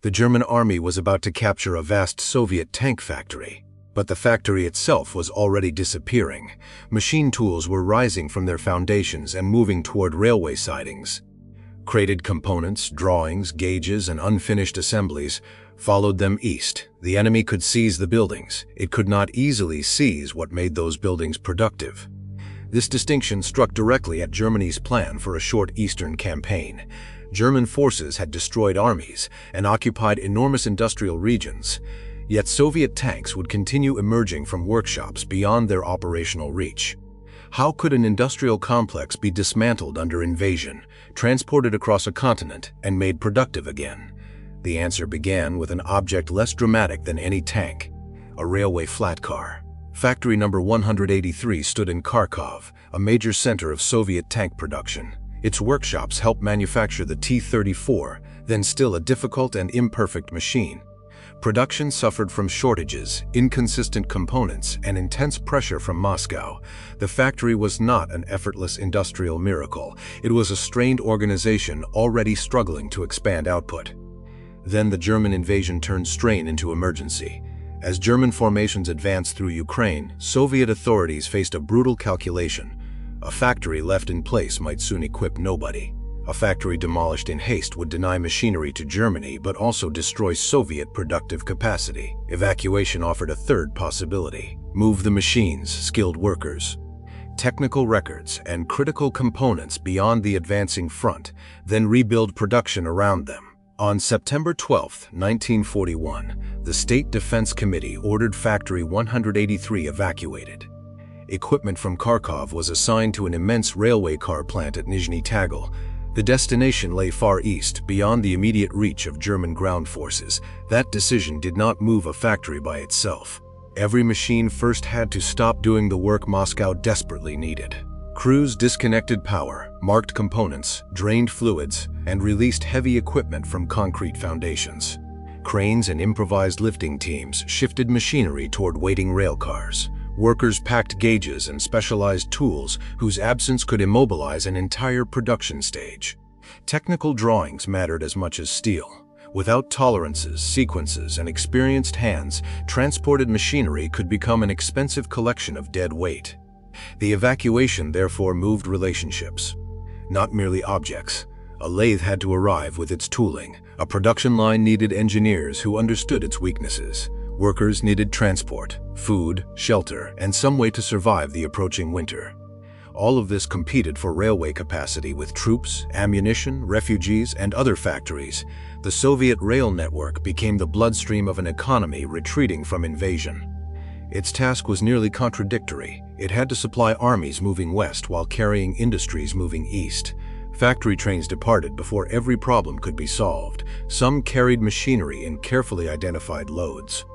The German army was about to capture a vast Soviet tank factory. But the factory itself was already disappearing. Machine tools were rising from their foundations and moving toward railway sidings. Crated components, drawings, gauges, and unfinished assemblies followed them east. The enemy could seize the buildings. It could not easily seize what made those buildings productive. This distinction struck directly at Germany's plan for a short eastern campaign. German forces had destroyed armies and occupied enormous industrial regions. Yet Soviet tanks would continue emerging from workshops beyond their operational reach. How could an industrial complex be dismantled under invasion, transported across a continent, and made productive again? The answer began with an object less dramatic than any tank: a railway flat car. Factory number 183 stood in Kharkov, a major center of Soviet tank production. Its workshops helped manufacture the T-34, then still a difficult and imperfect machine. Production suffered from shortages, inconsistent components, and intense pressure from Moscow. The factory was not an effortless industrial miracle. It was a strained organization already struggling to expand output. Then the German invasion turned strain into emergency. As German formations advanced through Ukraine, Soviet authorities faced a brutal calculation. A factory left in place might soon equip nobody. A factory demolished in haste would deny machinery to Germany, but also destroy Soviet productive capacity. Evacuation offered a third possibility: move the machines, skilled workers, technical records, and critical components beyond the advancing front, then rebuild production around them. On September 12, 1941, the State Defense Committee ordered Factory 183 evacuated. Equipment from Kharkov was assigned to an immense railway car plant at Nizhny Tagil. The destination lay far east, beyond the immediate reach of German ground forces. That decision did not move a factory by itself. Every machine first had to stop doing the work Moscow desperately needed. Crews disconnected power, marked components, drained fluids, and released heavy equipment from concrete foundations. Cranes and improvised lifting teams shifted machinery toward waiting rail cars. Workers packed gauges and specialized tools whose absence could immobilize an entire production stage. Technical drawings mattered as much as steel. Without tolerances, sequences, and experienced hands, transported machinery could become an expensive collection of dead weight. The evacuation therefore moved relationships, not merely objects. A lathe had to arrive with its tooling. A production line needed engineers who understood its weaknesses. Workers needed transport, food, shelter, and some way to survive the approaching winter. All of this competed for railway capacity with troops, ammunition, refugees, and other factories. The Soviet rail network became the bloodstream of an economy retreating from invasion. Its task was nearly contradictory. It had to supply armies moving west while carrying industries moving east. Factory trains departed before every problem could be solved. Some carried machinery in carefully identified loads.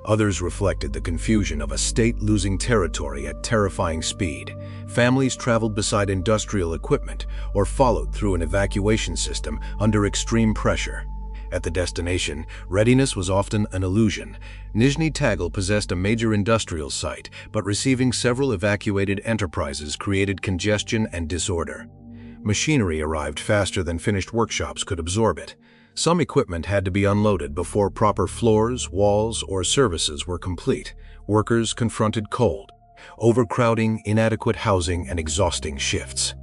Others reflected the confusion of a state losing territory at terrifying speed. Families traveled beside industrial equipment or followed through an evacuation system under extreme pressure. At the destination, readiness was often an illusion. Nizhny Tagil possessed a major industrial site, but receiving several evacuated enterprises created congestion and disorder. Machinery arrived faster than finished workshops could absorb it. Some equipment had to be unloaded before proper floors, walls, or services were complete. Workers confronted cold, overcrowding, inadequate housing, and exhausting shifts.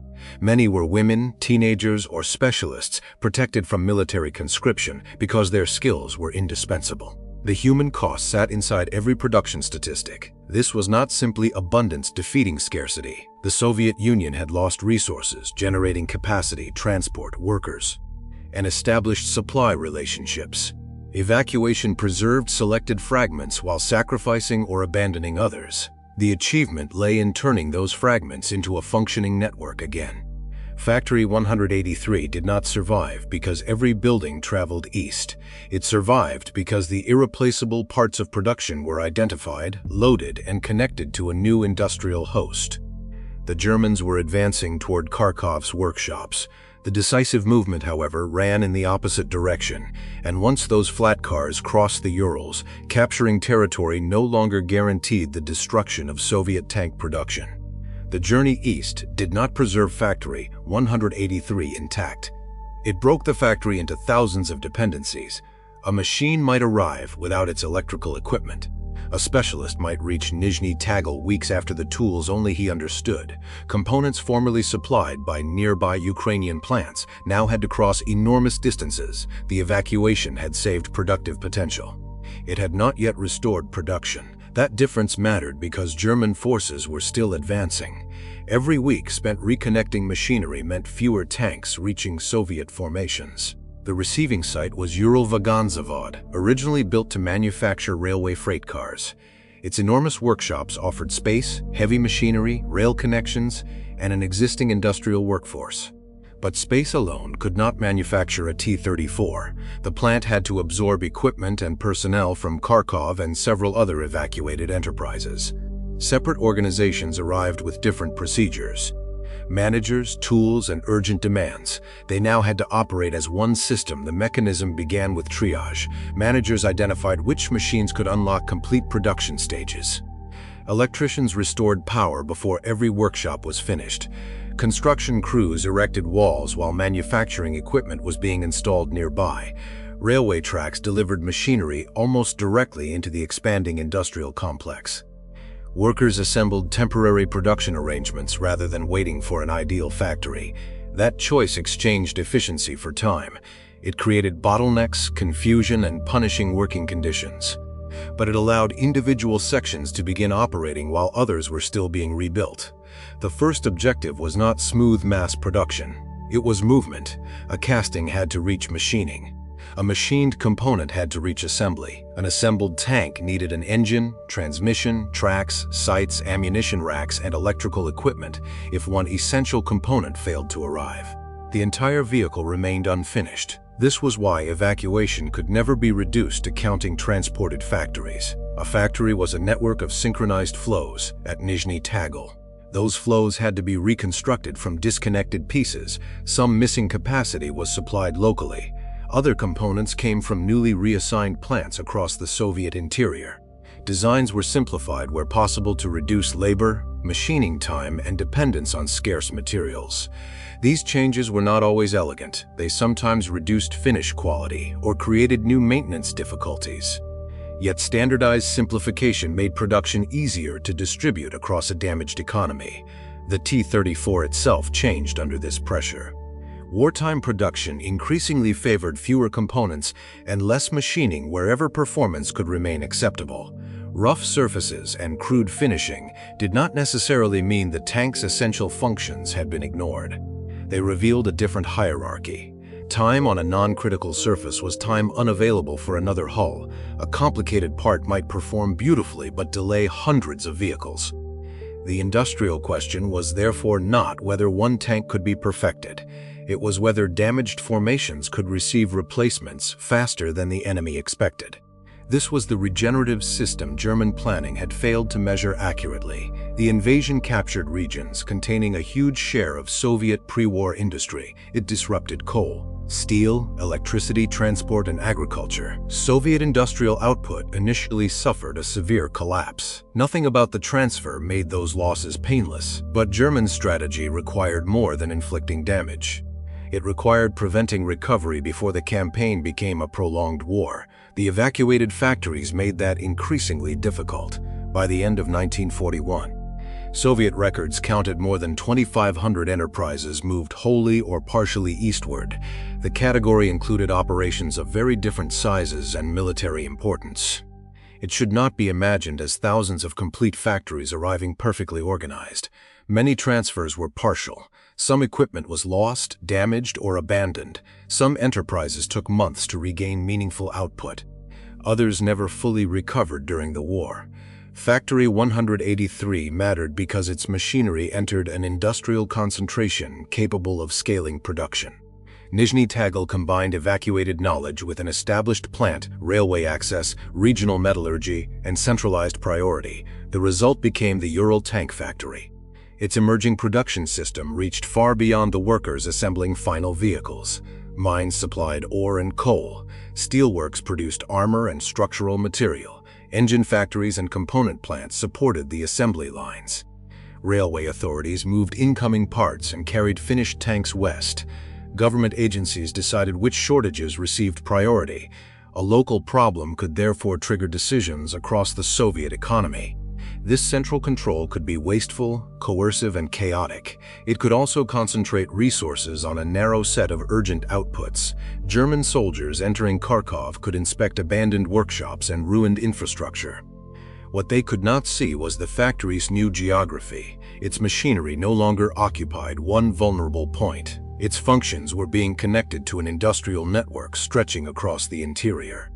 Many were women, teenagers, or specialists protected from military conscription because their skills were indispensable. The human cost sat inside every production statistic. This was not simply abundance defeating scarcity. The Soviet Union had lost resources, generating capacity, transport, workers, and established supply relationships. Evacuation preserved selected fragments while sacrificing or abandoning others. The achievement lay in turning those fragments into a functioning network again. Factory 183 did not survive because every building traveled east. It survived because the irreplaceable parts of production were identified, loaded, and connected to a new industrial host. The Germans were advancing toward Kharkov's workshops. The decisive movement, however, ran in the opposite direction, and once those flat cars crossed the Urals, capturing territory no longer guaranteed the destruction of Soviet tank production. The journey east did not preserve Factory 183 intact. It broke the factory into thousands of dependencies. A machine might arrive without its electrical equipment. A specialist might reach Nizhny Tagil weeks after the tools only he understood. Components formerly supplied by nearby Ukrainian plants now had to cross enormous distances. The evacuation had saved productive potential. It had not yet restored production. That difference mattered because German forces were still advancing. Every week spent reconnecting machinery meant fewer tanks reaching Soviet formations. The receiving site was Urals Vagonzavod, originally built to manufacture railway freight cars. Its enormous workshops offered space, heavy machinery, rail connections, and an existing industrial workforce. But space alone could not manufacture a T-34. The plant had to absorb equipment and personnel from Kharkov and several other evacuated enterprises. Separate organizations arrived with different procedures. Managers, tools, and urgent demands. They now had to operate as one system. The mechanism began with triage. Managers identified which machines could unlock complete production stages. Electricians restored power before every workshop was finished. Construction crews erected walls while manufacturing equipment was being installed nearby. Railway tracks delivered machinery almost directly into the expanding industrial complex. Workers assembled temporary production arrangements rather than waiting for an ideal factory. That choice exchanged efficiency for time. It created bottlenecks, confusion, and punishing working conditions. But it allowed individual sections to begin operating while others were still being rebuilt. The first objective was not smooth mass production. It was movement. A casting had to reach machining. A machined component had to reach assembly. An assembled tank needed an engine, transmission, tracks, sights, ammunition racks, and electrical equipment if one essential component failed to arrive. The entire vehicle remained unfinished. This was why evacuation could never be reduced to counting transported factories. A factory was a network of synchronized flows at Nizhny Tagil. Those flows had to be reconstructed from disconnected pieces. Some missing capacity was supplied locally. Other components came from newly reassigned plants across the Soviet interior. Designs were simplified where possible to reduce labor, machining time, and dependence on scarce materials. These changes were not always elegant. They sometimes reduced finish quality or created new maintenance difficulties. Yet standardized simplification made production easier to distribute across a damaged economy. The T-34 itself changed under this pressure. Wartime production increasingly favored fewer components and less machining wherever performance could remain acceptable. Rough surfaces and crude finishing did not necessarily mean the tank's essential functions had been ignored. They revealed a different hierarchy. Time on a non-critical surface was time unavailable for another hull. A complicated part might perform beautifully but delay hundreds of vehicles. The industrial question was therefore not whether one tank could be perfected. It was whether damaged formations could receive replacements faster than the enemy expected. This was the regenerative system German planning had failed to measure accurately. The invasion captured regions containing a huge share of Soviet pre-war industry. It disrupted coal, steel, electricity, transport, and agriculture. Soviet industrial output initially suffered a severe collapse. Nothing about the transfer made those losses painless, but German strategy required more than inflicting damage. It required preventing recovery before the campaign became a prolonged war. The evacuated factories made that increasingly difficult. By the end of 1941, Soviet records counted more than 2,500 enterprises moved wholly or partially eastward. The category included operations of very different sizes and military importance. It should not be imagined as thousands of complete factories arriving perfectly organized. Many transfers were partial. Some equipment was lost, damaged, or abandoned. Some enterprises took months to regain meaningful output. Others never fully recovered during the war. Factory 183 mattered because its machinery entered an industrial concentration capable of scaling production. Nizhny Tagil combined evacuated knowledge with an established plant, railway access, regional metallurgy, and centralized priority. The result became the Ural tank factory. Its emerging production system reached far beyond the workers assembling final vehicles. Mines supplied ore and coal. Steelworks produced armor and structural material. Engine factories and component plants supported the assembly lines. Railway authorities moved incoming parts and carried finished tanks west. Government agencies decided which shortages received priority. A local problem could therefore trigger decisions across the Soviet economy. This central control could be wasteful, coercive, and chaotic. It could also concentrate resources on a narrow set of urgent outputs. German soldiers entering Kharkov could inspect abandoned workshops and ruined infrastructure. What they could not see was the factory's new geography. Its machinery no longer occupied one vulnerable point. Its functions were being connected to an industrial network stretching across the interior.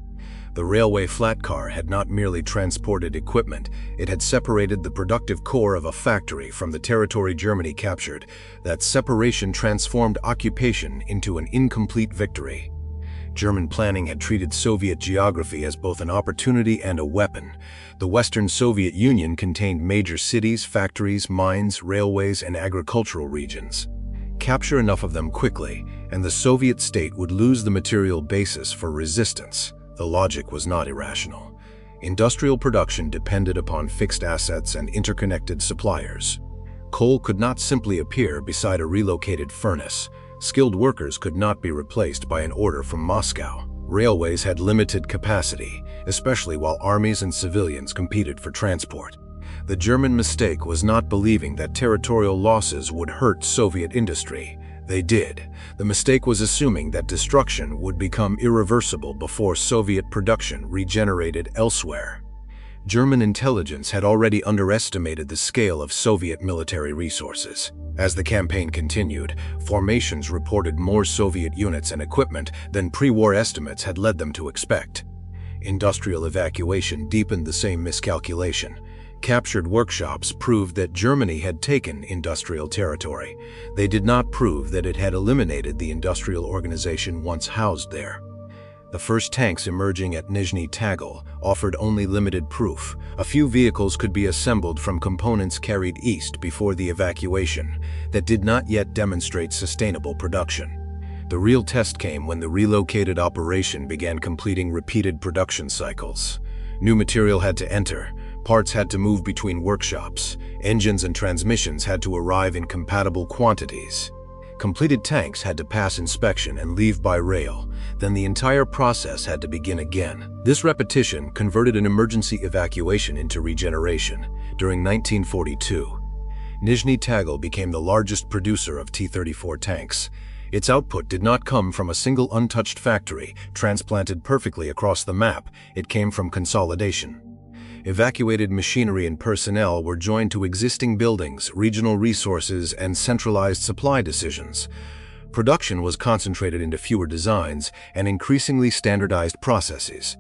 The railway flat car had not merely transported equipment, it had separated the productive core of a factory from the territory Germany captured. That separation transformed occupation into an incomplete victory. German planning had treated Soviet geography as both an opportunity and a weapon. The Western Soviet Union contained major cities, factories, mines, railways, and agricultural regions. Capture enough of them quickly, and the Soviet state would lose the material basis for resistance. The logic was not irrational. Industrial production depended upon fixed assets and interconnected suppliers. Coal could not simply appear beside a relocated furnace. Skilled workers could not be replaced by an order from Moscow. Railways had limited capacity, especially while armies and civilians competed for transport. The German mistake was not believing that territorial losses would hurt Soviet industry. They did. The mistake was assuming that destruction would become irreversible before Soviet production regenerated elsewhere. German intelligence had already underestimated the scale of Soviet military resources. As the campaign continued, formations reported more Soviet units and equipment than pre-war estimates had led them to expect. Industrial evacuation deepened the same miscalculation. Captured workshops proved that Germany had taken industrial territory. They did not prove that it had eliminated the industrial organization once housed there. The first tanks emerging at Nizhny Tagil offered only limited proof. A few vehicles could be assembled from components carried east before the evacuation that did not yet demonstrate sustainable production. The real test came when the relocated operation began completing repeated production cycles. New material had to enter. Parts had to move between workshops. Engines and transmissions had to arrive in compatible quantities. Completed tanks had to pass inspection and leave by rail. Then the entire process had to begin again. This repetition converted an emergency evacuation into regeneration. During 1942, Nizhny Tagil became the largest producer of T-34 tanks. Its output did not come from a single untouched factory, transplanted perfectly across the map. It came from consolidation. Evacuated machinery and personnel were joined to existing buildings, regional resources, and centralized supply decisions. Production was concentrated into fewer designs and increasingly standardized processes.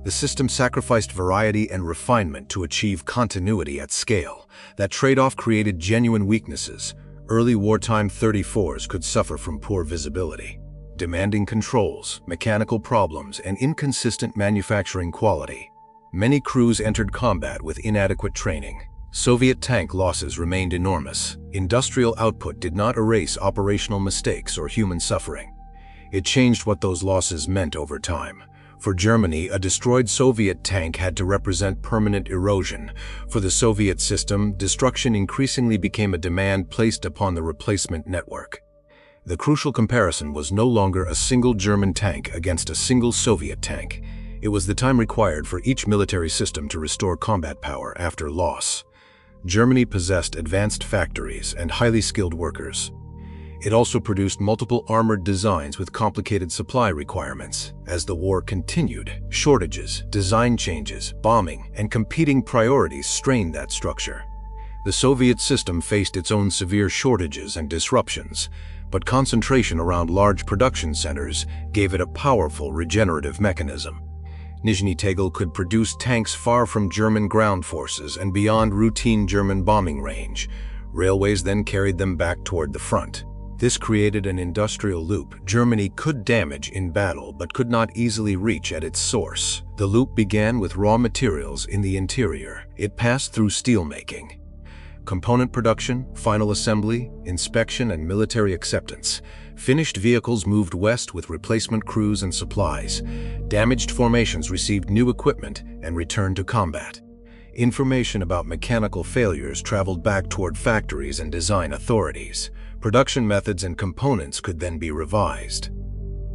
The system sacrificed variety and refinement to achieve continuity at scale. That trade-off created genuine weaknesses. Early wartime 34s could suffer from poor visibility, demanding controls, mechanical problems, and inconsistent manufacturing quality. Many crews entered combat with inadequate training. Soviet tank losses remained enormous. Industrial output did not erase operational mistakes or human suffering. It changed what those losses meant over time. For Germany, a destroyed Soviet tank had to represent permanent erosion. For the Soviet system, destruction increasingly became a demand placed upon the replacement network. The crucial comparison was no longer a single German tank against a single Soviet tank. It was the time required for each military system to restore combat power after loss. Germany possessed advanced factories and highly skilled workers. It also produced multiple armored designs with complicated supply requirements. As the war continued, shortages, design changes, bombing, and competing priorities strained that structure. The Soviet system faced its own severe shortages and disruptions, but concentration around large production centers gave it a powerful regenerative mechanism. Nizhny Tagil could produce tanks far from German ground forces and beyond routine German bombing range. Railways then carried them back toward the front. This created an industrial loop Germany could damage in battle but could not easily reach at its source. The loop began with raw materials in the interior. It passed through steelmaking, component production, final assembly, inspection, and military acceptance. Finished vehicles moved west with replacement crews and supplies. Damaged formations received new equipment and returned to combat. Information about mechanical failures traveled back toward factories and design authorities. Production methods and components could then be revised.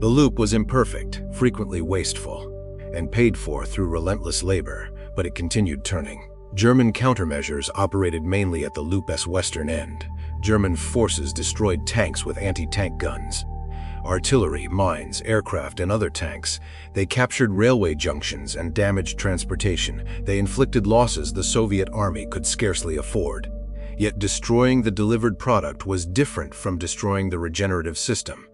The loop was imperfect, frequently wasteful. and paid for through relentless labor, but it continued turning. German countermeasures operated mainly at the loop's western end. German forces destroyed tanks with anti-tank guns, artillery, mines, aircraft, and other tanks. They captured railway junctions and damaged transportation. They inflicted losses the Soviet army could scarcely afford. Yet destroying the delivered product was different from destroying the regenerative system.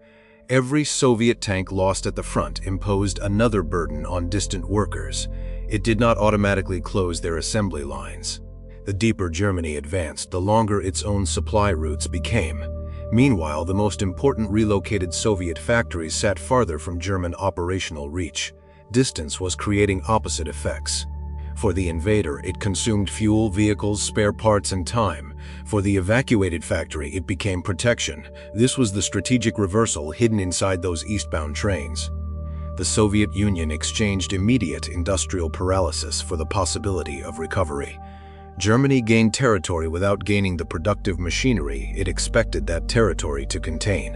Every Soviet tank lost at the front imposed another burden on distant workers. It did not automatically close their assembly lines. The deeper Germany advanced, the longer its own supply routes became. Meanwhile, the most important relocated Soviet factories sat farther from German operational reach. Distance was creating opposite effects. For the invader, it consumed fuel, vehicles, spare parts, and time. For the evacuated factory, it became protection. This was the strategic reversal hidden inside those eastbound trains. The Soviet Union exchanged immediate industrial paralysis for the possibility of recovery. Germany gained territory without gaining the productive machinery it expected that territory to contain.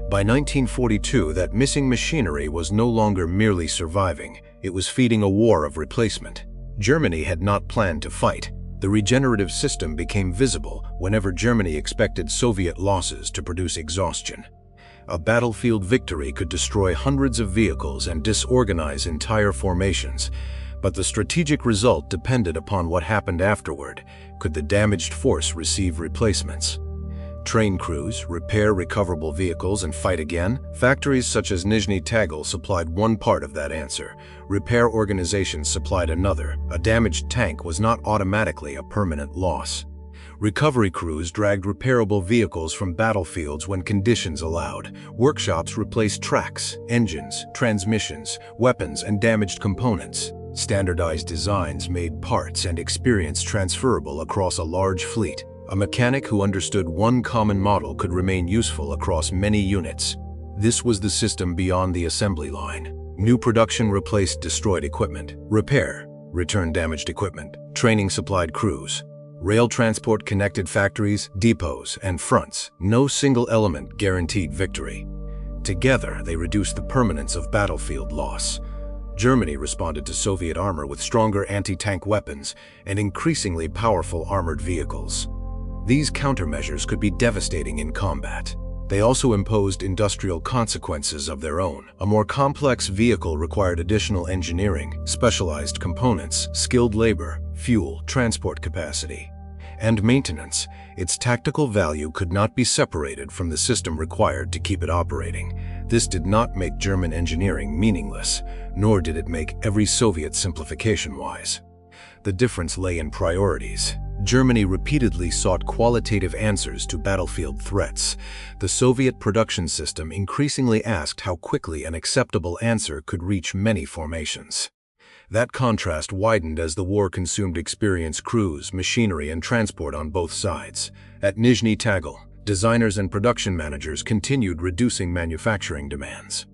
By 1942, that missing machinery was no longer merely surviving, it was feeding a war of replacement. Germany had not planned to fight. The regenerative system became visible whenever Germany expected Soviet losses to produce exhaustion. A battlefield victory could destroy hundreds of vehicles and disorganize entire formations. But the strategic result depended upon what happened afterward. Could the damaged force receive replacements? Train crews, repair recoverable vehicles, and fight again? Factories such as Nizhny Tagil supplied one part of that answer. Repair organizations supplied another. A damaged tank was not automatically a permanent loss. Recovery crews dragged repairable vehicles from battlefields when conditions allowed. Workshops replaced tracks, engines, transmissions, weapons, and damaged components. Standardized designs made parts and experience transferable across a large fleet. A mechanic who understood one common model could remain useful across many units. This was the system beyond the assembly line. New production replaced destroyed equipment. Repair returned damaged equipment. Training supplied crews. Rail transport connected factories, depots, and fronts. No single element guaranteed victory. Together, they reduced the permanence of battlefield loss. Germany responded to Soviet armor with stronger anti-tank weapons and increasingly powerful armored vehicles. These countermeasures could be devastating in combat. They also imposed industrial consequences of their own. A more complex vehicle required additional engineering, specialized components, skilled labor, fuel, transport capacity, and maintenance. Its tactical value could not be separated from the system required to keep it operating. This did not make German engineering meaningless, nor did it make every Soviet simplification wise. The difference lay in priorities. Germany repeatedly sought qualitative answers to battlefield threats. The Soviet production system increasingly asked how quickly an acceptable answer could reach many formations. That contrast widened as the war consumed experienced crews, machinery, and transport on both sides. At Nizhny Tagil, designers and production managers continued reducing manufacturing demands.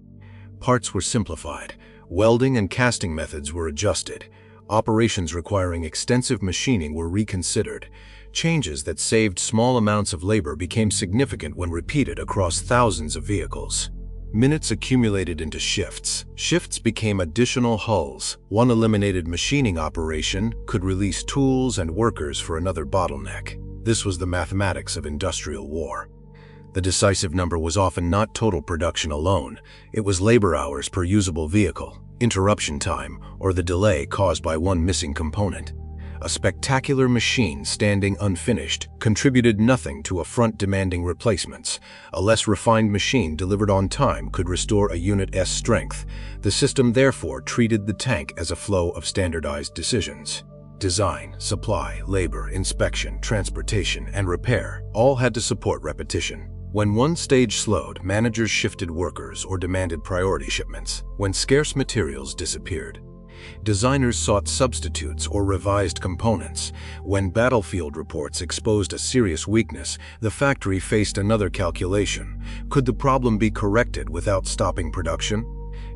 Parts were simplified. Welding and casting methods were adjusted. Operations requiring extensive machining were reconsidered. Changes that saved small amounts of labor became significant when repeated across thousands of vehicles. Minutes accumulated into shifts. Shifts became additional hulls. One eliminated machining operation could release tools and workers for another bottleneck. This was the mathematics of industrial war. The decisive number was often not total production alone. It was labor hours per usable vehicle, interruption time, or the delay caused by one missing component. A spectacular machine standing unfinished contributed nothing to a front demanding replacements. A less refined machine delivered on time could restore a unit's strength. The system therefore treated the tank as a flow of standardized decisions. Design, supply, labor, inspection, transportation, and repair all had to support repetition. When one stage slowed, managers shifted workers or demanded priority shipments. When scarce materials disappeared, designers sought substitutes or revised components. When battlefield reports exposed a serious weakness, the factory faced another calculation. Could the problem be corrected without stopping production?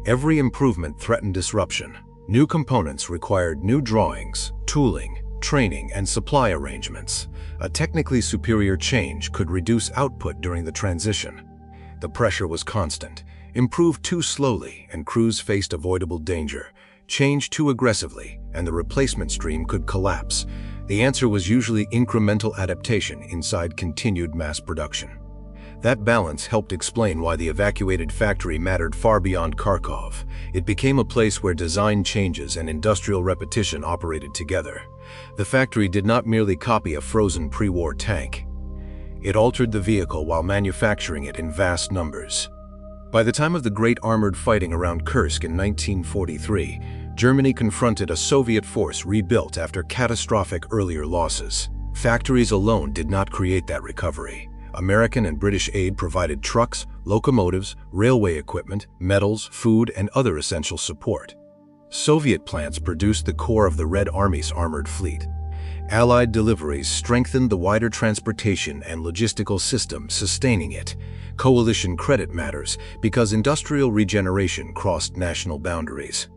Every improvement threatened disruption. New components required new drawings, tooling, training, and supply arrangements. A technically superior change could reduce output during the transition. The pressure was constant. Improved too slowly, and crews faced avoidable danger. change too aggressively, and the replacement stream could collapse. The answer was usually incremental adaptation inside continued mass production. That balance helped explain why the evacuated factory mattered far beyond Kharkov. It became a place where design changes and industrial repetition operated together. The factory did not merely copy a frozen pre-war tank. It altered the vehicle while manufacturing it in vast numbers. By the time of the Great Armored Fighting around Kursk in 1943, Germany confronted a Soviet force rebuilt after catastrophic earlier losses. Factories alone did not create that recovery. American and British aid provided trucks, locomotives, railway equipment, metals, food, and other essential support. Soviet plants produced the core of the Red Army's armored fleet. Allied deliveries strengthened the wider transportation and logistical system sustaining it. Coalition credit matters because industrial regeneration crossed national boundaries.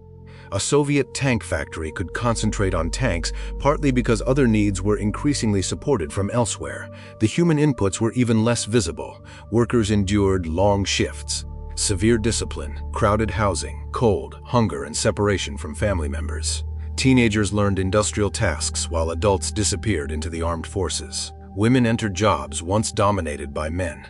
A Soviet tank factory could concentrate on tanks partly because other needs were increasingly supported from elsewhere. The human inputs were even less visible. Workers endured long shifts, severe discipline, crowded housing, cold, hunger, and separation from family members. Teenagers learned industrial tasks while adults disappeared into the armed forces. Women entered jobs once dominated by men.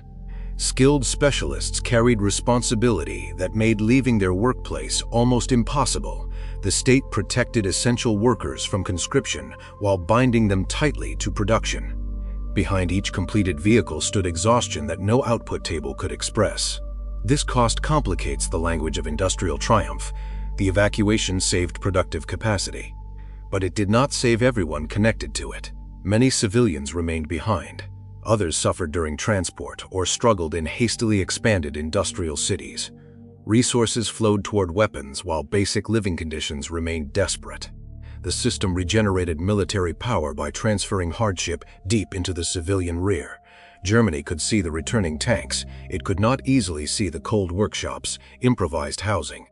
Skilled specialists carried responsibility that made leaving their workplace almost impossible. The state protected essential workers from conscription while binding them tightly to production. Behind each completed vehicle stood exhaustion that no output table could express. This cost complicates the language of industrial triumph. The evacuation saved productive capacity, but it did not save everyone connected to it. Many civilians remained behind. Others suffered during transport or struggled in hastily expanded industrial cities. Resources flowed toward weapons while basic living conditions remained desperate. The system regenerated military power by transferring hardship deep into the civilian rear. Germany could see the returning tanks. It could not easily see the cold workshops, improvised housing,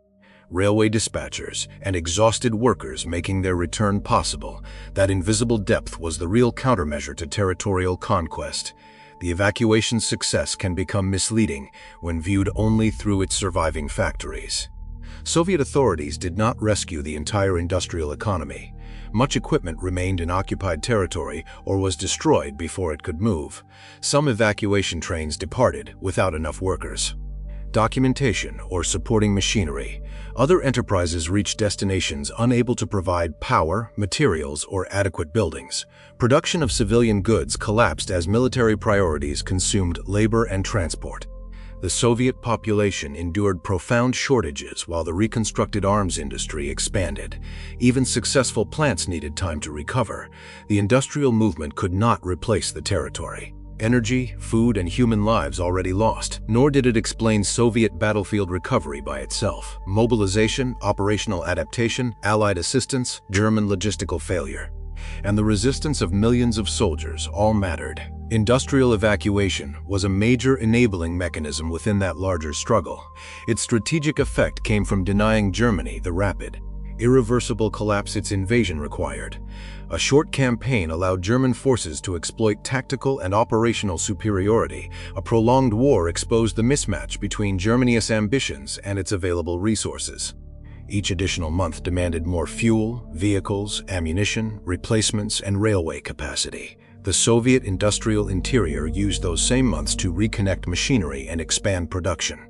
railway dispatchers, and exhausted workers making their return possible. That invisible depth was the real countermeasure to territorial conquest. The evacuation's success can become misleading when viewed only through its surviving factories. Soviet authorities did not rescue the entire industrial economy. Much equipment remained in occupied territory or was destroyed before it could move. Some evacuation trains departed without enough workers, documentation, or supporting machinery. Other enterprises reached destinations unable to provide power, materials, or adequate buildings. Production of civilian goods collapsed as military priorities consumed labor and transport. The Soviet population endured profound shortages while the reconstructed arms industry expanded. Even successful plants needed time to recover. The industrial movement could not replace the territory, energy, food, and human lives already lost, nor did it explain Soviet battlefield recovery by itself. Mobilization, operational adaptation, Allied assistance, German logistical failure, and the resistance of millions of soldiers all mattered. Industrial evacuation was a major enabling mechanism within that larger struggle. Its strategic effect came from denying Germany the rapid, irreversible collapse its invasion required. A short campaign allowed German forces to exploit tactical and operational superiority. A prolonged war exposed the mismatch between Germany's ambitions and its available resources. Each additional month demanded more fuel, vehicles, ammunition, replacements, and railway capacity. The Soviet industrial interior used those same months to reconnect machinery and expand production.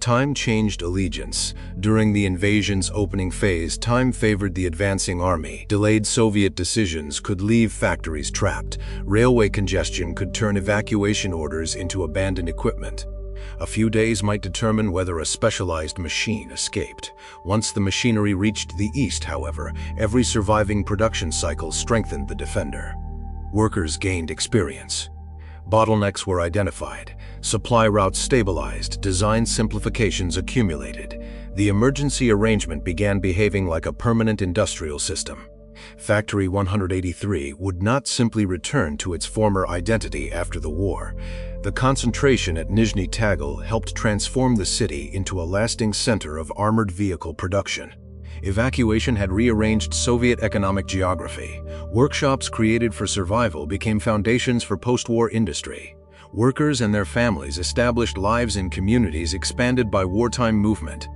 Time changed allegiance. During the invasion's opening phase, time favored the advancing army. Delayed Soviet decisions could leave factories trapped. Railway congestion could turn evacuation orders into abandoned equipment. A few days might determine whether a specialized machine escaped. Once the machinery reached the east, however, every surviving production cycle strengthened the defender. Workers gained experience. Bottlenecks were identified, supply routes stabilized, design simplifications accumulated. The emergency arrangement began behaving like a permanent industrial system. Factory 183 would not simply return to its former identity after the war. The concentration at Nizhny Tagil helped transform the city into a lasting center of armored vehicle production. Evacuation had rearranged Soviet economic geography. Workshops created for survival became foundations for post-war industry. Workers and their families established lives in communities expanded by wartime movement.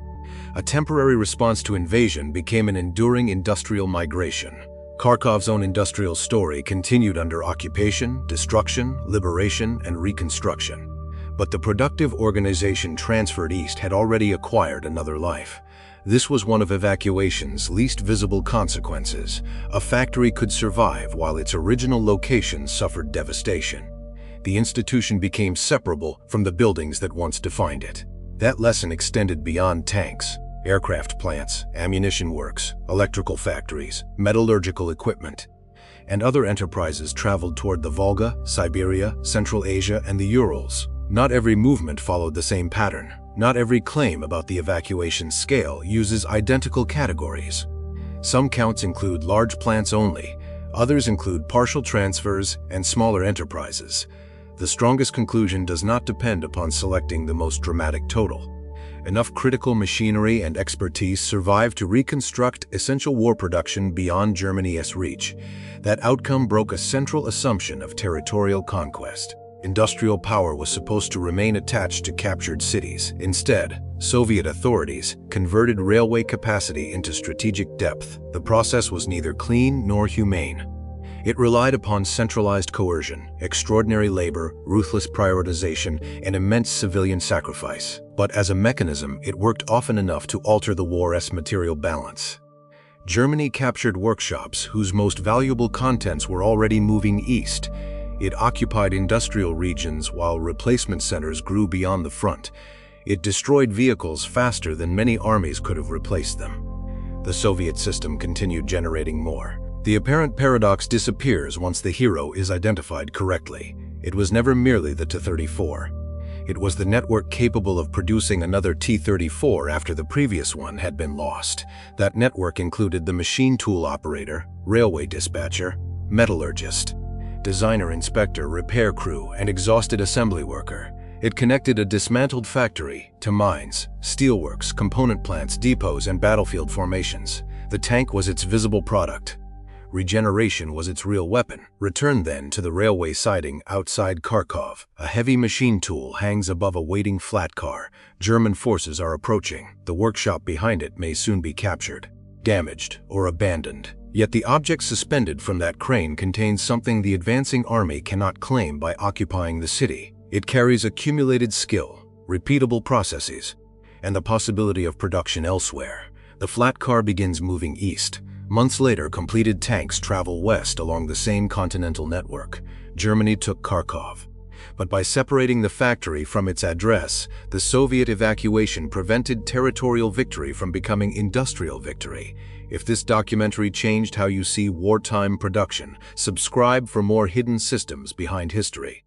A temporary response to invasion became an enduring industrial migration. Kharkov's own industrial story continued under occupation, destruction, liberation, and reconstruction. But the productive organization transferred east had already acquired another life. This was one of evacuation's least visible consequences. A factory could survive while its original location suffered devastation. The institution became separable from the buildings that once defined it. That lesson extended beyond tanks. Aircraft plants, ammunition works, electrical factories, metallurgical equipment, and other enterprises traveled toward the Volga, Siberia, Central Asia, and the Urals. Not every movement followed the same pattern. Not every claim about the evacuation scale uses identical categories. Some counts include large plants only, others include partial transfers and smaller enterprises. The strongest conclusion does not depend upon selecting the most dramatic total. Enough critical machinery and expertise survived to reconstruct essential war production beyond Germany's reach. That outcome broke a central assumption of territorial conquest. Industrial power was supposed to remain attached to captured cities. Instead, Soviet authorities converted railway capacity into strategic depth. The process was neither clean nor humane. It relied upon centralized coercion, extraordinary labor, ruthless prioritization, and immense civilian sacrifice. But as a mechanism, it worked often enough to alter the war's material balance. Germany captured workshops whose most valuable contents were already moving east. It occupied industrial regions while replacement centers grew beyond the front. It destroyed vehicles faster than many armies could have replaced them. The Soviet system continued generating more. The apparent paradox disappears once the hero is identified correctly. It was never merely the T-34. It was the network capable of producing another T-34 after the previous one had been lost. That network included the machine tool operator, railway dispatcher, metallurgist, designer, inspector, repair crew, and exhausted assembly worker. It connected a dismantled factory to mines, steelworks, component plants, depots, and battlefield formations. The tank was its visible product. Regeneration was its real weapon. Return then to the railway siding outside Kharkov. A heavy machine tool hangs above a waiting flat car. German forces are approaching. The workshop behind it may soon be captured, damaged, or abandoned. Yet the object suspended from that crane contains something the advancing army cannot claim by occupying the city. It carries accumulated skill, repeatable processes, and the possibility of production elsewhere. The flat car begins moving east. Months later, completed tanks travel west along the same continental network. Germany took Kharkov. But by separating the factory from its address, the Soviet evacuation prevented territorial victory from becoming industrial victory. If this documentary changed how you see wartime production, subscribe for more hidden systems behind history.